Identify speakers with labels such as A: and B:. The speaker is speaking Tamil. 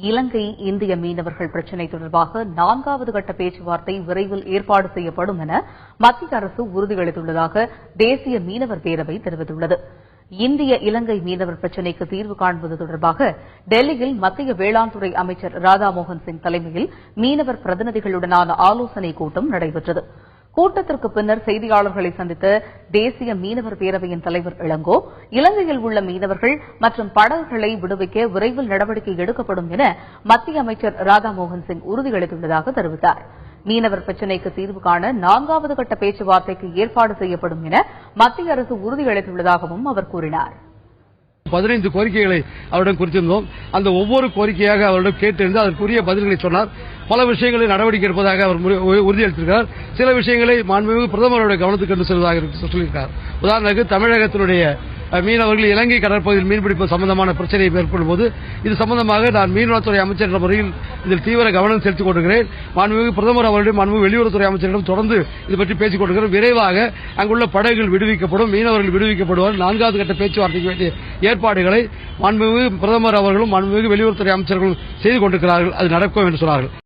A: இலங்கை இந்திய மீனவர்கள் பிரச்சினை தொடர்பாக 4வது கட்ட பேச்சுவார்த்தை விரைவில் ஏற்பாடு செய்யப்படும் என மத்திய அரசு உறுதியளித்துள்ளதாக தேசிய மீனவர் பேரவை தெரிவித்துள்ளது. இந்திய இலங்கை மீனவர் பிரச்சினைக்கு தீர்வு காண்பது தொடர்பாக டெல்லியில் மத்திய வேளாண் துறை அமைச்சர் ராதாமோகன் சிங் தலைமையில் மீனவர் பிரதிநிதிகளுடனான ஆலோசனைக் கூட்டம் நடைபெற்றது. கூட்டத்திற்கு பின்னர் செய்தியாளர்களை சந்தித்த தேசிய மீனவர் பேரவையின் தலைவர் இளங்கோ, இலங்கையில் உள்ள மீனவர்கள் மற்றும் படகுகளை விடுவிக்க விரைவில் நடவடிக்கை எடுக்கப்படும் என மத்திய அமைச்சர் ராதாமோகன் சிங் உறுதியளித்துள்ளதாக தெரிவித்தார். மீனவர் பிரச்சினைக்கு தீர்வு காண 4வது கட்ட பேச்சுவார்த்தைக்கு ஏற்பாடு செய்யப்படும் என மத்திய அரசு உறுதியளித்துள்ளதாகவும் அவர் கூறினார்.
B: 15 கோரிக்கைகளை அவரிடம் குறித்திருந்தோம். அந்த ஒவ்வொரு கோரிக்கையாக அவரிடம் கேட்டிருந்து அதற்குரிய பதில்களை சொன்னார். பல விஷயங்களை நடவடிக்கை எடுப்பதாக அவர் உறுதியளித்திருக்கிறார். சில விஷயங்களை மாண்புமிகு பிரதமருடைய கவனத்துக்கு கொண்டு செல்வதாக சொல்லியிருக்கிறார். உதாரணத்துக்கு தமிழகத்தினுடைய மீனவர்கள் இலங்கை கடற்பகுதியில் மீன்பிடிப்பது சம்பந்தமான பிரச்சனையை மேற்கொள்ளும் போது இது சம்பந்தமாக நான் மீன்வளத்துறை அமைச்சர் என்ற முறையில் இதில் தீவிர கவனம் செலுத்திக் கொண்டிருக்கிறேன். மாண்புமிகு பிரதமர் அவர்களிடம் மாண்புமிகு வெளியுறவுத்துறை அமைச்சரிடம் தொடர்ந்து இது பற்றி பேசிக் கொண்டிருக்கிறோம். விரைவாக அங்குள்ள படகுகள் விடுவிக்கப்படும், மீனவர்கள் விடுவிக்கப்படுவார். 4வது கட்ட பேச்சுவார்த்தைக்கு வேண்டிய ஏற்பாடுகளை மாண்புமிகு பிரதமர் அவர்களும் மாண்புமிகு வெளியுறவுத்துறை அமைச்சர்களும் செய்து கொண்டிருக்கிறார்கள். அது நடக்கும் என்று சொன்னார்கள்.